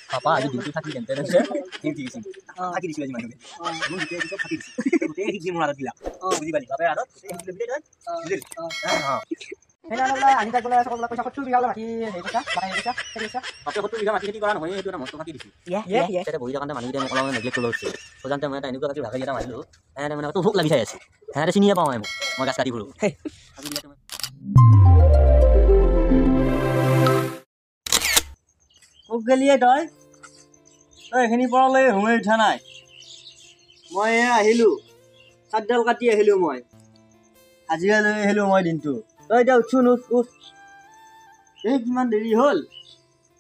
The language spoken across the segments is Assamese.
Papa aja dulu kaki dan terus ini sih. Kaki di sini mana? Mun itu itu kaki di sini. Itu hiji mun ada bila. Buji balik. Apa ada? Itu lebih dan. Betul. Hela la ani ta gola সকল পয়সা কত বিঘা মাটি হেইটা বাকাই দিছা তেলিছা Apa kau tu juga mati kira নহয় itu nama kaki di sini. ইয়া Saya boleh jangan মানুহ dia kalau neglect করলো হচ্ছে তো জানতে মানে তাই এনেকুৱা কাটি ভাগাই এটা মাৰিলো মানে তো ভোক লাগি যাই আছে হ্যাঁ চিনিয়ে পাওঁ মই গাছ কাটি ফুৰো মোক গেলিয়ে তই এইখিনি পৰলৈ সোমাই উঠা নাই মই আহিলো চাদডাল কাটি আহিলো মই হাজিৰা লৈ আহিলো মই দিনটো তই এতিয়া উঠছোন উঠ এই কিমান দেৰি হ'ল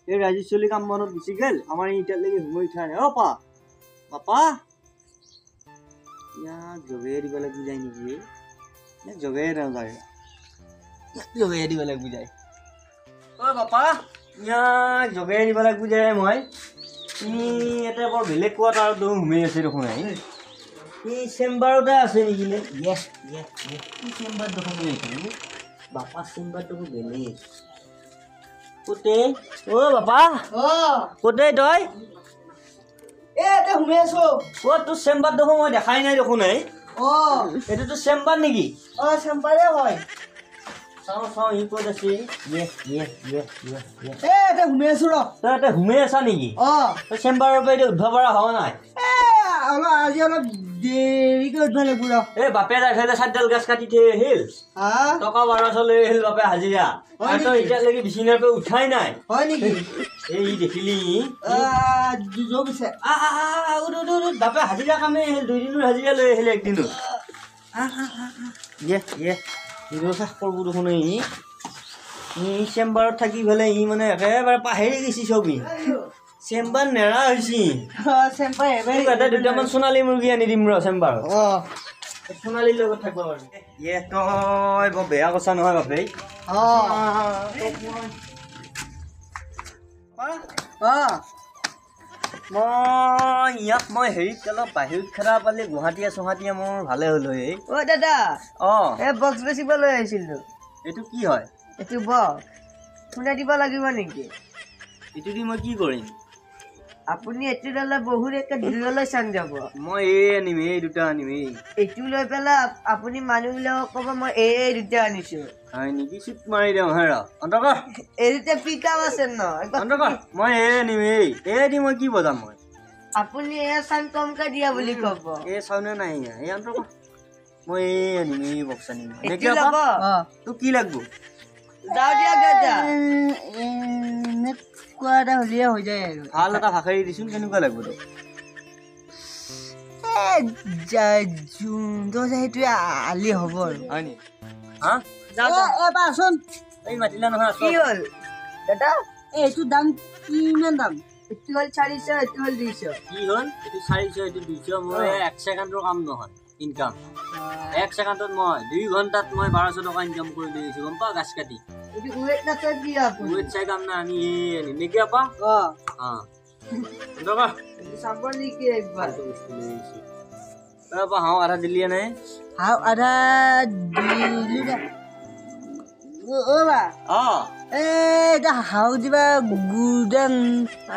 এই ৰাজী চলি কাম বনত গুচি গ'ল আমাৰ এতিয়ালৈকে সোমাই উঠা নাই অ পাপা ইয়াক জগাই দিব লাগিব যায় নেকি জগাই নাযায় জগাই দিব লাগিব যায় অ পাপা ইয়াক জগাই দিব লাগিব যায় মই এটা বৰ বেলেগ কোৱাত আৰু তো সোমাই আছে দেখোন এই চেম্বাৰতে আছে নেকি নে এই চেম্বাৰ দেখোন বাপা চেম্বাৰ দেখোন বেলেগ কোতে অ বাপা কোতে তই এতে ঘুমাই আছো ক'ত তোৰ চেম্বাৰ দেখোন মই দেখাই নাই দেখোন এইটো তোৰ চেম্বাৰ নেকি চেম্বাৰে হয় চাওঁ ই ক'ত আছে এতে ঘুমাই আছো ৰ তই ইয়াতে সোমাই আছা নেকি তই চেম্বাৰৰ পৰা এতিয়া উঠিব পৰা হোৱা নাই আজি অলপ দেৰিকৈ উঠিব লাগিব ৰ এই বাপে যাই চাৰিডাল গাছ কাটি থৈ আহিল টকা 1200 লৈ আহিল বাপে হাজিৰা আৰু তই এতিয়ালৈকে বিচনাৰ পৰা উঠাই নাই হয় নেকি এই দেখিলি দুজো পিছে বাপে হাজিৰা কামে আহিল 2 দিনৰ হাজিৰা লৈ আহিল একদিনত শেষ কৰিব দেখোন ই চেম্বাৰত থাকি পেলাই ই মানে একেবাৰে পাহৰি গৈছি ছবি চেম্বাৰ নেৰা হৈছি চেম্বাৰ এটা দুটামান সোণালী মুৰ্গী আনি দিম ৰ চেম্বাৰত সোণালীৰ লগত থাকিব পাৰি তই বৰ বেয়া কথা নহয় বাপে মই হেৰিত অলপ বাহিৰত খেলা পালে গুৱাহাটীয়ে মোৰ ভালে হ'ল দাদা বক্স বেচিব লৈ আহিছিলো এইটো কি হয় এইটো বক্স শুনাই দিব লাগিব নেকি এইটো দি মই কি কৰিম আপুনি এইটো ল'লে বহুত একে দূৰলৈ চান যাব মই আনিম এই দুটা আনিম এইটো লৈ পেলাই আপুনি মানুহবিলাকক ক'ব মই এই দুটা আনিছো হয় নেকি চিট মাৰি দিওঁ হেৰা অন্তকৰ এই দুটা পিক আপ আছে ন অন্তকৰ মই আনিম এই দি মই কি বজাম মই আপুনি এই চান কমকৈ দিয়া বুলি ক'ব এই চাউনে নাই এই অন্তকৰ মই আনিম এই বক্স আনিম তোক কি লাগিব যাওঁ দিয়া দাদা কোৱা এটা হ'লিয়ে হৈ যায় আৰু ভাল এটা ভাষাৰি দিছোন কেনেকুৱা লাগিব তোক যোনটো সেইটোৱে আলি হ'ব আৰু হয় নি এবাৰচোন এই মাতিলা নহয় কি হ'ল দাদা এইটো দাম কিমান দাম এইটো হ'ল 400 এইটো হ'ল 200 কি হ'ল এইটো 400 এইটো 200 মই 1 ছেকেণ্ডৰ কাম নহয় ইনকাম 1 ছেকেণ্ডত মই 2 ঘণ্টাত মই 1200 টকা ইনকাম কৰি দিছো গম পা গাছ কাটি এইটো ওয়েট না তো কি আপুনি ওয়েট চাই কাম না আমি এই নেকি আপা দাদা সাম্বার নেকি একবার আপা হাও আধা দিলিয়ে নাই হাও আধা দিলি না ও বা এটা হাও দিবা গুদান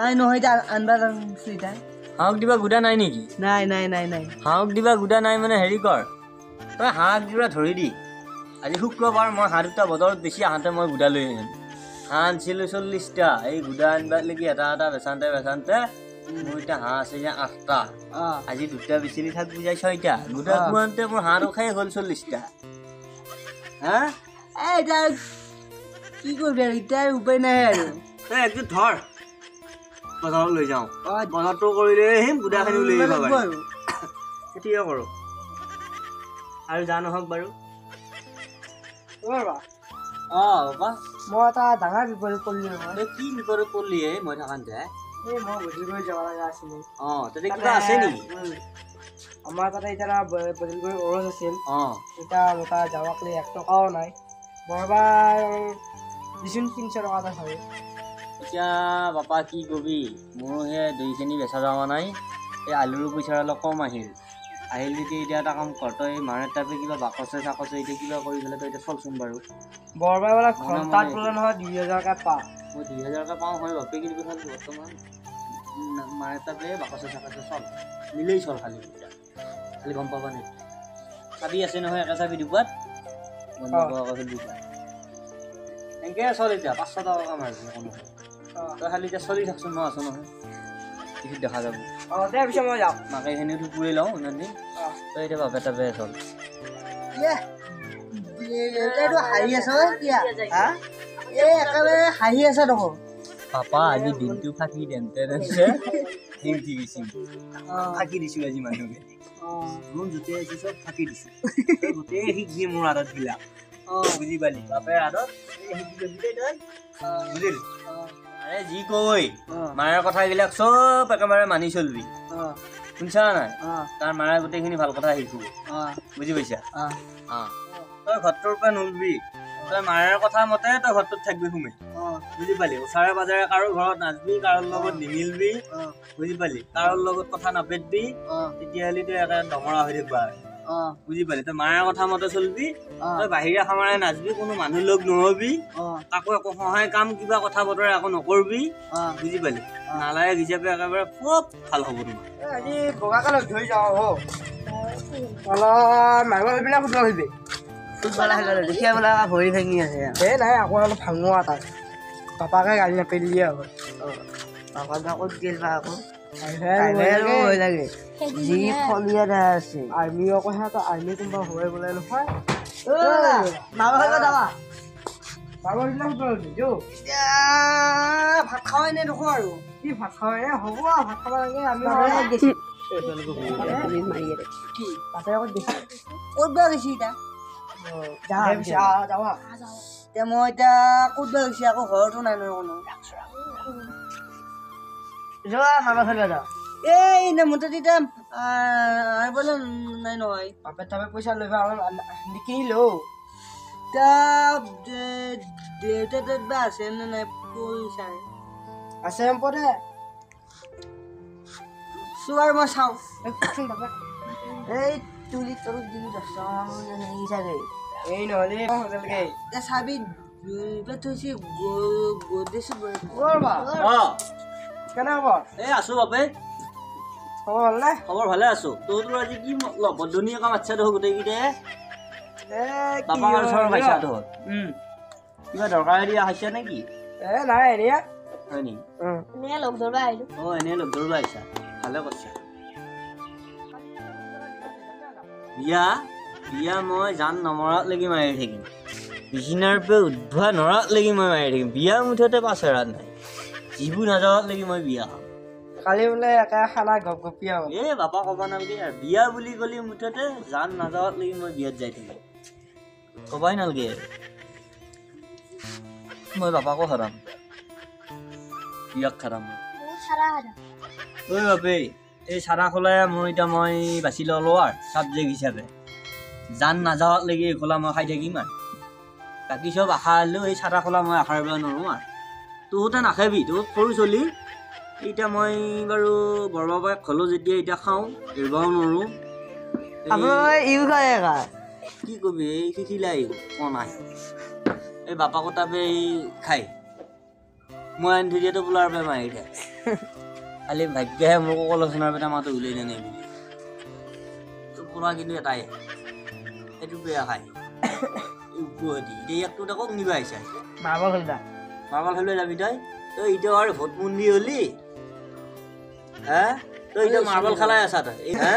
আই নহয় এটা আনবা সুইটা হাওক দিবা গুদা নাই নেকি নাই হাওক দিবা গুদা নাই মানে হেৰি কৰ তই হাঁহ দিবা ধৰি দি আজি শুক্ৰবাৰ মই হাঁহ দুটা বজাৰত বেছি আহোঁতে মই গুদা লৈ আহিম হাঁহ আনিছিলোঁ 40টা এই গুদা আনিবাক লাগি এটা বেচাওঁতে মোৰ এতিয়া হাঁহ আছে যে 8টা আজি দুটা বেচিলি থাক বুজাই 6টা গুদা খুৱাওঁতে মোৰ হাঁহ ৰখাই হ'ল 40টা হা এটা কি কৰিবি আৰু এতিয়া উপায় নাই আৰু তই একদিন ধৰ বজাৰত লৈ যাওঁ বজাৰটো কৰি লৈ আহিম গুদাখিনি লৈ আহিব আৰু এতিয়া কৰোঁ আৰু যা নহওক বাৰু বাবা মই এটা ডাঙৰ বিপদত পৰিলো নহয় কি বিপদত পৰিলি মই থাকান্তে মই বজিলগুৰি যাব লগা আছিলে তাতে কিবা আছে নেকি আমাৰ তাতে এতিয়া বজিলগুৰি অৰজ আছিল এতিয়া মোটা যাবাক লৈ 1 টকাও নাই বৰবাৰ দিছোন 300 টকা এটা হয় এতিয়া বাপা কি কবি মোৰ সেই 2 কেজি বেচা যাৱা নাই এই আলুৰ পইচা অলপ কম আহিল আহিল যেতিয়া এতিয়া এটা কাম কৰ তই মাৰে তাৰপে কিবা বাকচে চাকচে এতিয়া কিবা কৰি পেলাই তই এতিয়া চলচোন বাৰু বৰবাই বোলে ঘণ্টাত বোলে নহয় 2000কে পা মই 2000কে পাওঁ হয় বাপে কিন্তু তথাপি বৰ্তমান মাৰে তাৰপে বাকচে চাকচে চল মিলেই চল খালি এতিয়া খালি গম পাবা নে চাবি আছে নহয় একে চাবি দুপাত বন্ধ কৰা দুপাত এনেকৈ চল এতিয়া 500 টকা কাম আৰু তই খালি এতিয়া চলি থাকচোন মই আছো নহয় পিছত দেখা যাব দে পিছে মই যাওঁ মাকে এইখিনিতো পুৰি লওঁ ইমান দিন তই এতিয়া বাপে তাপে চল হাঁহি আছ একেবাৰে হাঁহি আছ দেখোন পাপা আজি দিনটো ফাঁকি দেনতে ফাঁকি দিছো আজি মানুহকে মোৰ য'তে আছে চব ফাঁকি দিছো গোটেই শিকি মোৰ আদত বিলাক বুজি পালি বাপে আদত বুজিলি আৰে যি কৈ মাৰ কথাবিলাক চব একেবাৰে মানি চলবি শুনছা নাই তাৰ মাৰে গোটেইখিনি ভাল কথা শিকো বুজি পাইছা তই ঘৰটোৰ পৰা নলবি তই মাৰৰ কথা মতে তই ঘৰটোত থাকবি সোমাই বুজি পালি ওচৰে পাজৰে কাৰো ঘৰত নাচবি কাৰোৰ লগত নিমিলবি বুজি পালি কাৰোৰ লগত কথা নাপাতিবি তেতিয়াহ'লে তই একে ডমৰা হৈ থাকিবা বুজি পালি তই মাৰ কথা মতে চলবি তই বাহিৰা সামাৰে নাচবি কোনো মানুহ লগ নহবি কাকো একো সহায় কাম কিবা কথা বতৰা একো নকৰবি বুজি পালি নালায়ক হিচাপে একেবাৰে খুব ভাল হ'ব তোমাৰ আজি বগাকে লগ ধৰি যাওঁ অলপ মাৰিব পাৰিবি না ফুটবল খেলিবি ফুটবল খেলে দেখিয়া বোলে ভৰি ভাঙি আছে এই নাই আকৌ অলপ ভাঙো আৰু তাক পাপাকে গালি নাপাৰিলিয়ে হ'ব পাপাক ক'ত গেল বা আকৌ লাগে যি ফলিয়া দেখা আছে আৰ্মি আকৌ সিহঁত আৰ্মি কোনোবা হৈ বোলে নহয় ভাত খাৱাই নে দেখো আৰু কি ভাত খাৱাই নে হ'ব ভাত খাব লাগে আমি কি তাতে আকৌ দেখি ক'ত বা গৈছি এতিয়া যাবা এতিয়া মই এতিয়া ক'ত বা গৈছি আকৌ ঘৰতো নাই নহয় কোনো যোৱা মামা খেলিব যা এই মোৰ তাত এতিয়া বোলে নাই নহয় বাপে তাপে পইচা লৈ নিকিনিলো দেউতা তাত বা আছে নে নাই পইচা আছে এম্পতে চোৱাৰ মই চাওঁ এই তুলি তলত দিবি 10 টকা হেৰি চাগে এই নহ'লে হোটেলকে এতিয়া চাবি থৈছে গদেছো কেনে খবৰ এই আছো বাপে খবৰ ভালনে খবৰ ভালে আছো তোৰ আজি কি বন্ধনীয় কাম আচ্ছা দেখো গোটেইকেইটাই পাপাৰ ওচৰত পাইছা তোৰ কিবা দৰকাৰ দিয়া হৈছে নেকি নাই এনে হয় নেকি এনে লগ ধৰিব আহিলো এনেই লগ ধৰিব আহিছা ভালে কৰিছা বিয়া বিয়া মই জান নমৰাত লাগি মাৰি থাকিম বিচিনাৰ পৰা উদ্ভা নৰাত লাগি মই মাৰি থাকিম বিয়া মুঠতে পাছৰাত নাই যিবোৰ নাযাৱাত লাগি মই বিয়া খাম কালি বোলে একে খানা গপগপিয়া হ'ল এই বাপা ক'ব নালাগে আৰু বিয়া বুলি ক'লি মুঠতে জান নাযাৱাত লাগি মই বিয়াত যাই থাকিম ক'বাই নালাগে মই বাপাকো হাৰাম বিয়াক হাৰাম ঐ বাপে এই চাৰা খোলাই মই বাছি ল'লো আৰু ছাবজেক্ট হিচাপে জান নাযাৱাত লাগি এই খোলা মই খাই থাকিম আৰু বাকী চব আশা হ'লেও এই চাৰা খোলা মই আশা কৰিব নোৱাৰোঁ আৰু তহঁতে নাখাবি তোক সৰু চলি এতিয়া মই বাৰু বৰবাবাই খলো যেতিয়া এতিয়া খাওঁ এৰিবও নোৱাৰোঁ কি কবি এই শিকিলাই কণাই এই বাপাকো তাপে এই খাই মই আনি থৈ দিয়াতো বোলাৰ পৰা মাৰি খাই খালি ভাগ্যহে মোকো কলচনাৰ পেটা মাতো উলিয়াই নানে বুলি পুৰা কিন্তু এটাই সেইটো বেয়া খাই উপহতি এতিয়া ইয়াকতো তাকক নিব আহিছা মাৰ্বল খেলিবা মাৰ্বল খেলিব যাবি তই এতিয়া আৰু ভোট মন্দি হলি হা তই এতিয়া মাৰ্বল খেলাই আছা তই হা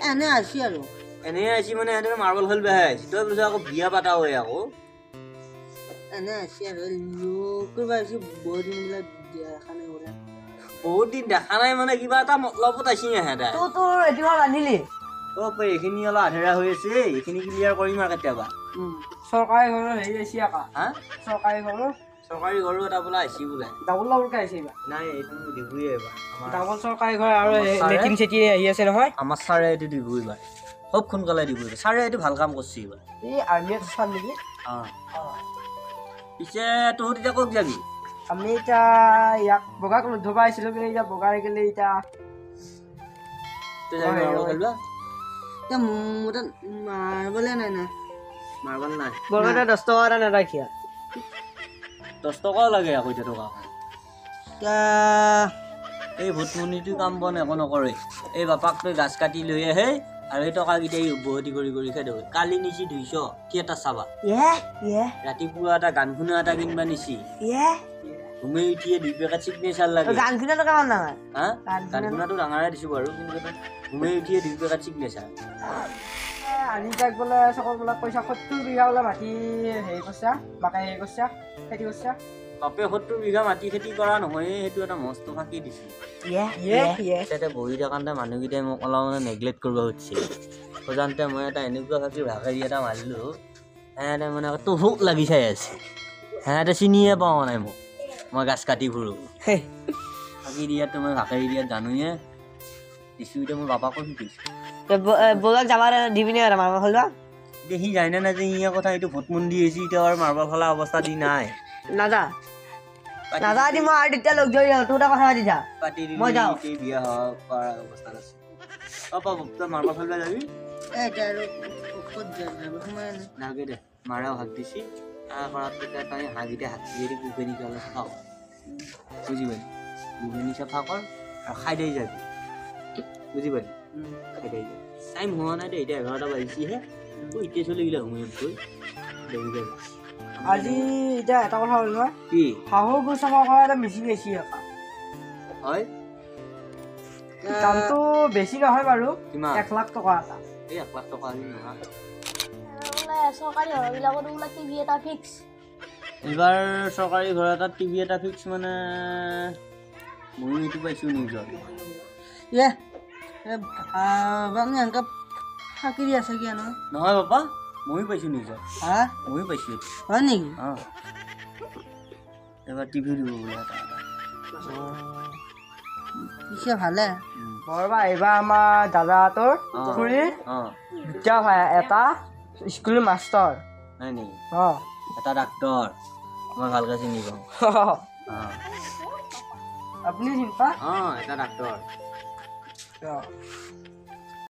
এনে আছি আৰু এনেই আছি মানে সিহঁতে মাৰ্বল খেলিবহে আহিছি তই বোলে আকৌ বিয়া পাতা হয় আকৌ এনে আছি আৰু লোক কৰিব আহিছি বহুত দিন বোলে দেখা নাই বোলে বহুত দিন দেখা নাই মানে কিবা এটা মতলবত আছি সিহঁতে তোৰ এতিয়া ৰান্ধিলি এইখিনি অলপ আধেৰা হৈ আছে এইখিনি ক্লিয়াৰ কৰিম আৰু কেতিয়াবা চৰকাৰী ঘৰৰ হেৰি আহিছে আকৌ হা চৰকাৰী ঘৰৰ চৰকাৰী ঘৰো এটা বোলে আহিছি বোলে ডাবল ডাবলকে আহিছে এইবাৰ নাই এইটো দিবই এইবাৰ ডাবল চৰকাৰী ঘৰ আৰু ছাৰে- লেট্ৰিন চেট্ৰিন আহি আছে নহয় আমাৰ ছাৰে এইটো দিব এইবাৰ খুব সোনকালে দিব এইবাৰ ছাৰে এইটো ভাল কাম কৰিছে এইবাৰ এই আৰ্মিয়ে চাম নেকি পিছে তহঁত এতিয়া ক'ত যাবি আমি এতিয়া ইয়াক বগাক লগ ধৰিব আহিছিলোঁ কিন্তু এতিয়া বগাই গ'লে এতিয়া তই যাবি মাৰ্বল খেলিবা মোৰ তাত মাৰিবলৈ নাই না মাৰিবলৈ নাই বৰবাদে 10 টকা এটা নাৰাখিয়া 10 টকাও লাগে আকৌ এতিয়া টকা এতিয়া এই ভোটমনিটো কাম বন একো নকৰে এই বাপাক তই গাছ কাটি লৈ আহে আৰু এই টকাকেইটাই উভতি কৰি খাই দেব কালি নিছি 200 থিয়েটাৰ চাবা ৰাতিপুৱা এটা গান শুনা এটা কিনবা নিছি ঘুমে উঠিয়ে 2 পেকেট চিগনেচাৰ লাগে গান কিনা টকা মান ডাঙৰ হা গান শুনাটো ডাঙৰে দিছো বাৰু কিন্তু ঘুমে উঠিয়ে 2 পেকেট চিগনেচাৰ আজি তাক বোলে চকৰ বোলে পইচা 70 বিঘা বোলে মাটি হেৰি কৰিছা বাকে হেৰি কৰিছা খেতি কৰিছা বাপে 70 বিঘা মাটি খেতি কৰা নহয় সেইটো এটা মস্ত ফাঁকি দিছে তাতে বহি থাকোঁতে মানুহকেইটাই মোক অলপ মানে নেগলেক্ট কৰিব খুজিছিল সজানতে মই এটা এনেকুৱা ফাঁকি ভাকেৰি এটা মাৰিলোঁ সিহঁতে মানে টুহুক লাগি চাই আছে সিহঁতে চিনিয়ে পোৱা নাই মোক মই গাছ কাটি ফুৰোঁ ফাঁকি দিয়াতো মই ভাকেৰি দিয়াত জানোৱে দিছোঁ এতিয়া মোৰ বাপাকো শিকিছোঁ বলক যাবা দিবি নে মাৰবা খেলবা এতিয়া সি জানে না যে ইয়া কথা এইটো ভোটমন্দি আহিছে এতিয়া আৰু মাৰবা খেলা অৱস্থা দি নাই নাযা দি মই আৰু তেতিয়া লগ ধৰি তোৰ এটা কথা পাতি যা পাতি মই যাওঁ। দিলে বিয়া হোৱা কৰা অৱস্থাত আছে তই মাৰবা খেলবা যাবি নালাগে দে মাৰাও হাত দিছি কৰাত তই হাঁহকেইটা হাত দি গোবেনি চালে খাওঁ বুজি পালি গোবেনি চাফা কৰ আৰু খাই দেই যাবি বুজি পালি খাই দেই যাবি টাইম হোৱা নাই দে এতিয়া 11টা বাজিছেহে এতিয়া চলিগিলা সময় গৈ দেৰি যাবি আজি এতিয়া এটা কথা হ'ল নহয় কি শাহু গৰু চাফা কৰা এটা মিচিং বেছি একা হয় দামটো বেছি নহয় বাৰু কিমান 1 লাখ টকা এটা এই 1 লাখ টকা আনি নহয় চৰকাৰী ঘৰবিলাকত বোলে টিভি এটা ফিক্স এইবাৰ চৰকাৰী ঘৰ এটাত টিভি এটা ফিক্স মানে ময়ো এইটো পাইছোঁ নিউজত এনেকৈ ফাঁকি দি আছে কিয় নহয় নহয় বাপা ময়ো পাইছোঁ নিউজত হা ময়ো পাইছোঁ হয় নেকি অঁ এইবাৰ টিভি দিব বোলে এটা পিছে ভালে বৰবা এইবাৰ আমাৰ দাদাহঁতৰ খুৰীৰ অঁ দুটা ভাই এটা স্কুলৰ মাষ্টৰ হয় নেকি অঁ এটা ডাক্তৰ মই ভালকৈ চিনি পাওঁ অঁ আপুনি চিন্তা অঁ এটা ডাক্তৰ